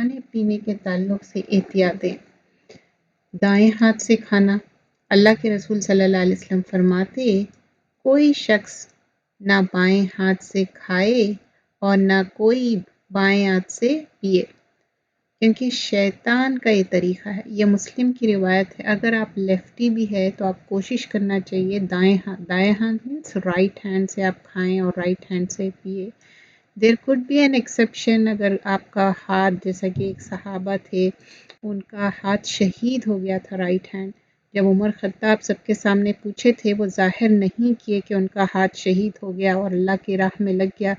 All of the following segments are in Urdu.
کھانے پینے کے تعلق سے احتیاطیں۔ دائیں ہاتھ سے کھانا۔ اللہ کے رسول صلی اللہ علیہ وسلم فرماتے کوئی شخص نہ بائیں ہاتھ سے کھائے اور نہ کوئی بائیں ہاتھ سے پیے، کیونکہ شیطان کا یہ طریقہ ہے۔ یہ مسلم کی روایت ہے۔ اگر آپ لیفٹی بھی ہے تو آپ کوشش کرنا چاہیے دائیں ہاتھ مینس رائٹ ہینڈ سے آپ کھائیں اور رائٹ ہینڈ سے پیے۔ There could be an exception, اگر آپ کا ہاتھ، جیسا کہ ایک صحابہ تھے ان کا ہاتھ شہید ہو گیا تھا رائٹ ہینڈ، جب عمر خطاب سب کے سامنے پوچھے تھے وہ ظاہر نہیں کیے کہ ان کا ہاتھ شہید ہو گیا اور اللہ کی راہ میں لگ گیا،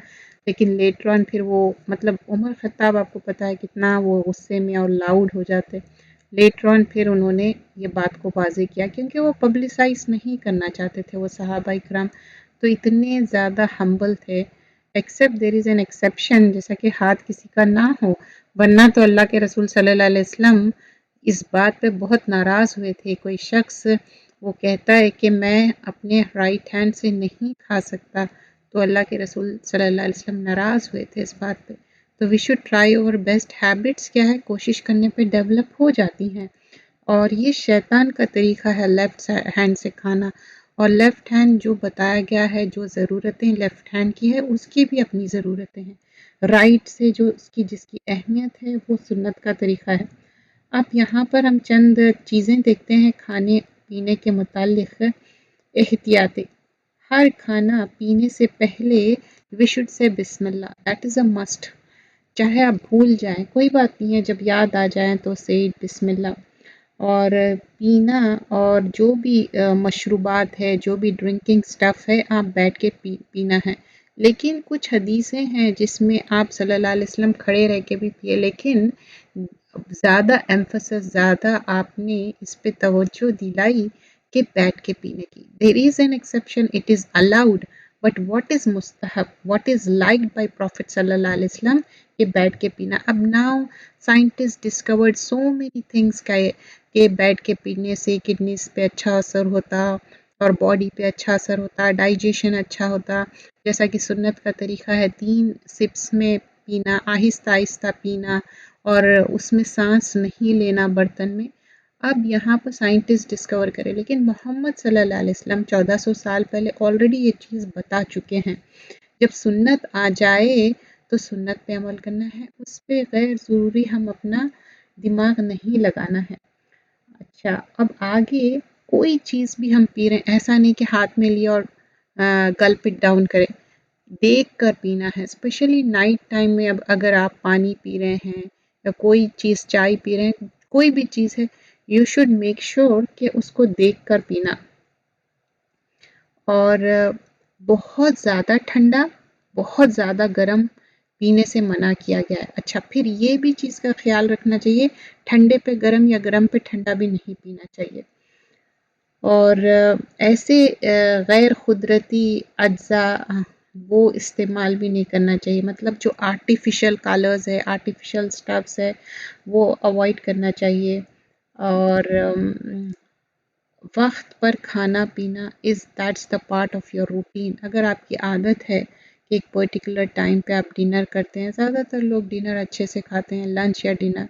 لیکن لیٹر آن پھر وہ عمر خطاب آپ کو پتہ ہے کتنا وہ غصے میں اور لاؤڈ ہو جاتے، لیٹر آن پھر انہوں نے یہ بات کو واضح کیا کیونکہ وہ پبلسائز نہیں کرنا چاہتے تھے۔ وہ صحابہ اکرام تو اتنے زیادہ ہمبل تھے، accept there is an exception, جیسا کہ ہاتھ کسی کا نہ ہو، ورنہ تو اللہ کے رسول صلی اللہ علیہ وسلم اس بات پہ بہت ناراض ہوئے تھے۔ کوئی شخص وہ کہتا ہے کہ میں اپنے رائٹ ہینڈ سے نہیں کھا سکتا، تو اللہ کے رسول صلی اللہ علیہ وسلم ناراض ہوئے تھے اس بات پہ۔ تو we should try our best. Habits کیا ہے، کوشش کرنے پہ ڈیولپ ہو جاتی ہیں، اور یہ شیطان کا طریقہ ہے لیفٹ ہینڈ سے کھانا، اور لیفٹ ہینڈ جو بتایا گیا ہے، جو ضرورتیں لیفٹ ہینڈ کی ہے اس کی بھی اپنی ضرورتیں ہیں، رائٹ سے جو جس کی اہمیت ہے وہ سنت کا طریقہ ہے۔ اب یہاں پر ہم چند چیزیں دیکھتے ہیں کھانے پینے کے متعلق احتیاطیں۔ ہر کھانا پینے سے پہلے وی شوڈ سے بسم اللہ، دیٹ از اے مسٹ، چاہے آپ بھول جائیں کوئی بات نہیں ہے، جب یاد آ جائیں تو سے بسم اللہ۔ اور پینا اور جو بھی مشروبات ہے، جو بھی ڈرنکنگ سٹف ہے، آپ بیٹھ کے پینا ہے، لیکن کچھ حدیثیں ہیں جس میں آپ صلی اللہ علیہ وسلم کھڑے رہ کے بھی پیے، لیکن زیادہ ایمفسس، زیادہ آپ نے اس پہ توجہ دلائی کہ بیٹھ کے پینے کی۔ There is an exception, it is allowed, but what is مستحب، what is liked by prophet صلی اللہ علیہ وسلم، کہ بیٹھ کے پینا۔ اب now scientist discovered so many things کہ بیٹھ کے پینے سے کڈنیز پہ اچھا اثر ہوتا اور باڈی پہ اچھا اثر ہوتا، ڈائجیشن اچھا ہوتا، جیسا کہ سنت کا طریقہ ہے 3 سپس میں پینا، آہستہ آہستہ پینا، اور اس میں سانس نہیں لینا برتن میں۔ اب یہاں پر سائنٹسٹ ڈسکور کرے، لیکن محمد صلی اللہ علیہ وسلم 1400 سال پہلے آلریڈی یہ چیز بتا چکے ہیں۔ جب سنت آ جائے تو سنت پہ عمل کرنا ہے، اس پہ غیر ضروری ہم اپنا دماغ نہیں لگانا ہے۔ اچھا، اب آگے کوئی چیز بھی ہم پی رہے ہیں، ایسا نہیں کہ ہاتھ میں لیا اور گلپ اٹ ڈاؤن کرے، دیکھ کر پینا ہے، اسپیشلی نائٹ ٹائم میں۔ اب اگر آپ پانی پی رہے ہیں یا کوئی چیز، چائے پی رہے ہیں، کوئی بھی چیز ہے، یو شوڈ میک شیور کہ اس کو دیکھ کر پینا۔ اور بہت زیادہ ٹھنڈا، بہت زیادہ گرم پینے سے منع کیا گیا ہے۔ اچھا، پھر یہ بھی چیز کا خیال رکھنا چاہیے، ٹھنڈے پہ گرم یا گرم پہ ٹھنڈا بھی نہیں پینا چاہیے۔ اور ایسے غیر قدرتی اجزاء وہ استعمال بھی نہیں کرنا چاہیے، مطلب جو آرٹیفیشل کلرز ہے، آرٹیفیشل سٹفز ہے، وہ اوائڈ کرنا چاہیے۔ اور وقت پر کھانا پینا that's the part of your routine. اگر آپ کی عادت ہے کہ ایک پرٹیکولر ٹائم پہ آپ ڈنر کرتے ہیں، زیادہ تر لوگ ڈنر اچھے سے کھاتے ہیں، لنچ یا ڈنر،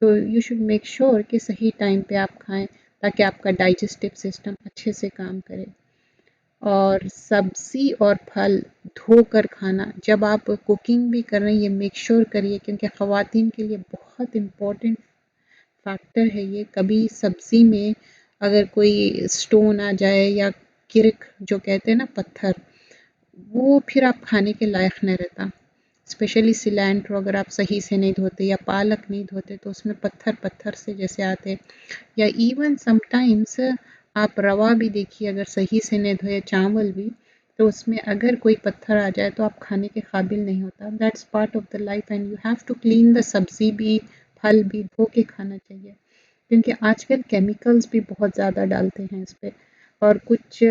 تو یو شوڈ میک شیور کہ صحیح ٹائم پہ آپ کھائیں تاکہ آپ کا ڈائجسٹو سسٹم اچھے سے کام کرے۔ اور سبزی اور پھل دھو کر کھانا، جب آپ کوکنگ بھی کر رہے ہیں یہ میک شیور کریے، کیونکہ خواتین کے لیے بہت امپورٹنٹ فیکٹر ہے یہ۔ کبھی سبزی میں اگر کوئی سٹون آ جائے یا کرک جو کہتے ہیں نا، پتھر، وہ پھر آپ کھانے کے لائق نہیں رہتا، اسپیشلی سیلینٹرو اگر آپ صحیح سے نہیں دھوتے یا پالک نہیں دھوتے تو اس میں پتھر سے جیسے آتے، یا ایون سم ٹائمس آپ روا بھی دیکھیے اگر صحیح سے نہیں دھوئے، چاول بھی، تو اس میں اگر کوئی پتھر آ جائے تو آپ کھانے کے قابل نہیں ہوتا۔ That's part of the life and you have to clean the. سبزی بھی پھل بھی دھو کے کھانا چاہیے، کیونکہ آج کل کیمیکلز بھی بہت زیادہ ڈالتے ہیں اس پہ، اور کچھ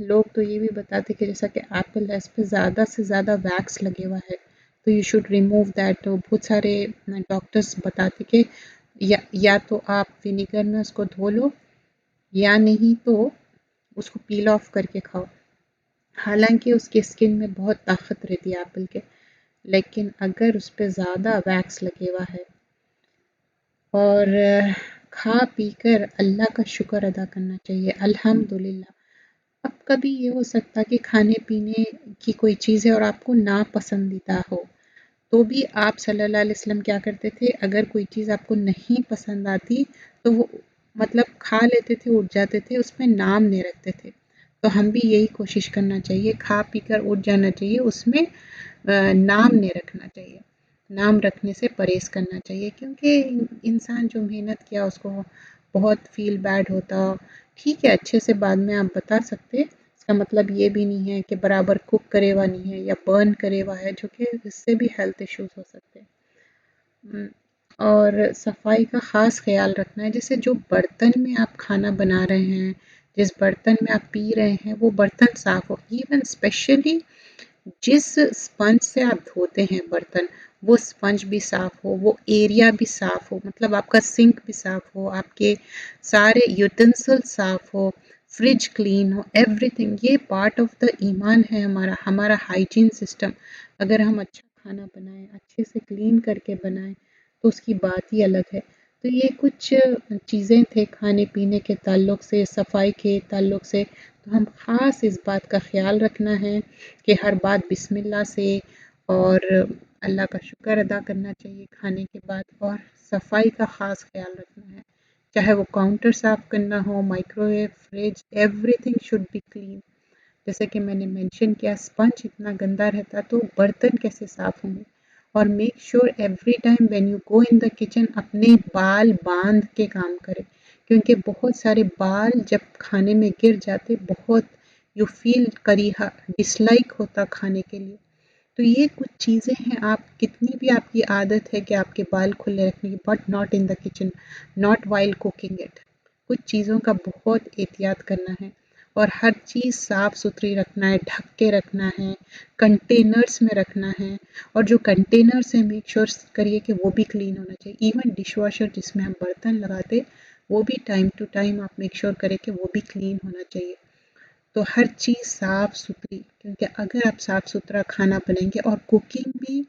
لوگ تو یہ بھی بتاتے کہ جیسا کہ ایپل ہے، اس پہ زیادہ سے زیادہ ویکس لگے ہوا ہے، تو یو شوڈ ریموو دیٹ۔ بہت سارے ڈاکٹرز بتاتے کہ یا تو آپ ونیگر میں اس کو دھو لو، یا نہیں تو اس کو پیل آف کر کے کھاؤ۔ حالانکہ اس کے اسکن میں بہت طاقت رہتی ہے ایپل کے، لیکن اگر اس پہ زیادہ ویکس لگے ہوا ہے اور کھا پی کر اللہ کا شکر ادا کرنا چاہیے، الحمدللہ۔ اب کبھی یہ ہو سکتا کہ کھانے پینے کی کوئی چیز ہے اور آپ کو ناپسندیدہ ہو، تو بھی آپ صلی اللہ علیہ وسلم کیا کرتے تھے، اگر کوئی چیز آپ کو نہیں پسند آتی تو وہ مطلب کھا لیتے تھے، اٹھ جاتے تھے، اس میں نام نہیں رکھتے تھے۔ تو ہم بھی یہی کوشش کرنا چاہیے، کھا پی کر اٹھ جانا چاہیے، اس میں نام نہیں رکھنا چاہیے، نام رکھنے سے پرہیز کرنا چاہیے، کیونکہ انسان جو محنت کیا اس کو بہت فیل بیڈ ہوتا۔ ٹھیک ہے، اچھے سے بعد میں آپ بتا سکتے، اس کا مطلب یہ بھی نہیں ہے کہ برابر کوک کرے ہوا نہیں ہے یا برن کرے ہوا ہے، جو کہ اس سے بھی ہیلتھ ایشوز ہو سکتے ہیں۔ اور صفائی کا خاص خیال رکھنا ہے، جیسے جو برتن میں آپ کھانا بنا رہے ہیں، جس برتن میں آپ پی رہے ہیں، وہ برتن صاف ہو، ایون اسپیشلی جس اسپنج سے آپ دھوتے ہیں برتن، وہ اسپنج بھی صاف ہو، وہ ایریا بھی صاف ہو، مطلب آپ کا سنک بھی صاف ہو، آپ کے سارے یوٹینسل صاف ہو، فریج کلین ہو، ایوری تھنگ۔ یہ پارٹ آف دا ایمان ہے ہمارا ہائیجین سسٹم۔ اگر ہم اچھا کھانا بنائیں، اچھے سے کلین کر کے بنائیں تو اس کی بات ہی الگ ہے۔ تو یہ کچھ چیزیں تھے کھانے پینے کے تعلق سے، صفائی کے تعلق سے، تو ہم خاص اس بات کا خیال رکھنا ہے کہ ہر بات بسم اللہ سے، اور اللہ کا شکر ادا کرنا چاہیے کھانے کے بعد، اور صفائی کا خاص خیال رکھنا ہے، چاہے وہ کاؤنٹر صاف کرنا ہو، microwave, fridge, everything should be clean. جیسے کہ میں نے مینشن کیا، اسپنج اتنا گندا رہتا تو برتن کیسے صاف ہوں گے۔ اور make sure every time when you go in the kitchen اپنے بال باندھ کے کام کرے، کیونکہ بہت سارے بال جب کھانے میں گر جاتے، بہت یو فیل کریہا، ڈس لائک ہوتا کھانے کے لیے۔ تو یہ کچھ چیزیں ہیں، آپ کتنی بھی آپ کی عادت ہے کہ آپ کے بال کھلے رکھنے کی، but not in the kitchen, not while cooking it. کچھ چیزوں کا بہت احتیاط کرنا ہے، اور ہر چیز صاف ستھری رکھنا ہے، ڈھک کے رکھنا ہے، کنٹینرز میں رکھنا ہے، اور جو کنٹینرز ہیں میک شور کریے کہ وہ بھی کلین ہونا چاہیے۔ ایون ڈش واشر جس میں ہم برتن لگاتے، وہ بھی ٹائم ٹو ٹائم آپ میک شور کریں کہ وہ بھی کلین ہونا چاہیے۔ تو ہر چیز صاف ستھری، کیونکہ اگر آپ صاف ستھرا کھانا بنائیں گے، اور کوکنگ بھی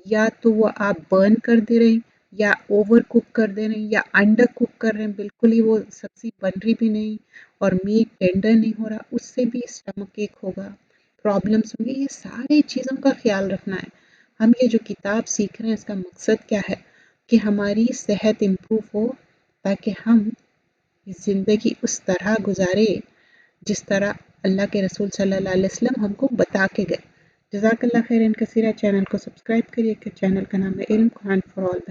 یا تو وہ آپ برن کر دے رہے ہیں، یا اوور کوک کر دے رہے ہیں، یا انڈر کوک کر رہے ہیں، بالکل ہی وہ سبزی بن رہی بھی نہیں اور میٹ ٹینڈر نہیں ہو رہا، اس سے بھی اسٹمک ایک ہوگا، پرابلمس ہوں گے۔ یہ ساری چیزوں کا خیال رکھنا ہے۔ ہم یہ جو کتاب سیکھ رہے ہیں، اس کا مقصد کیا ہے کہ ہماری صحت امپروو ہو، تاکہ ہم زندگی اس طرح گزارے جس طرح اللہ کے رسول صلی اللہ علیہ وسلم ہم کو بتا کے گئے۔ جزاک اللہ خیرن کثیرہ۔ چینل کو سبسکرائب کریے کہ چینل کا نام ہے علم خان فار آل۔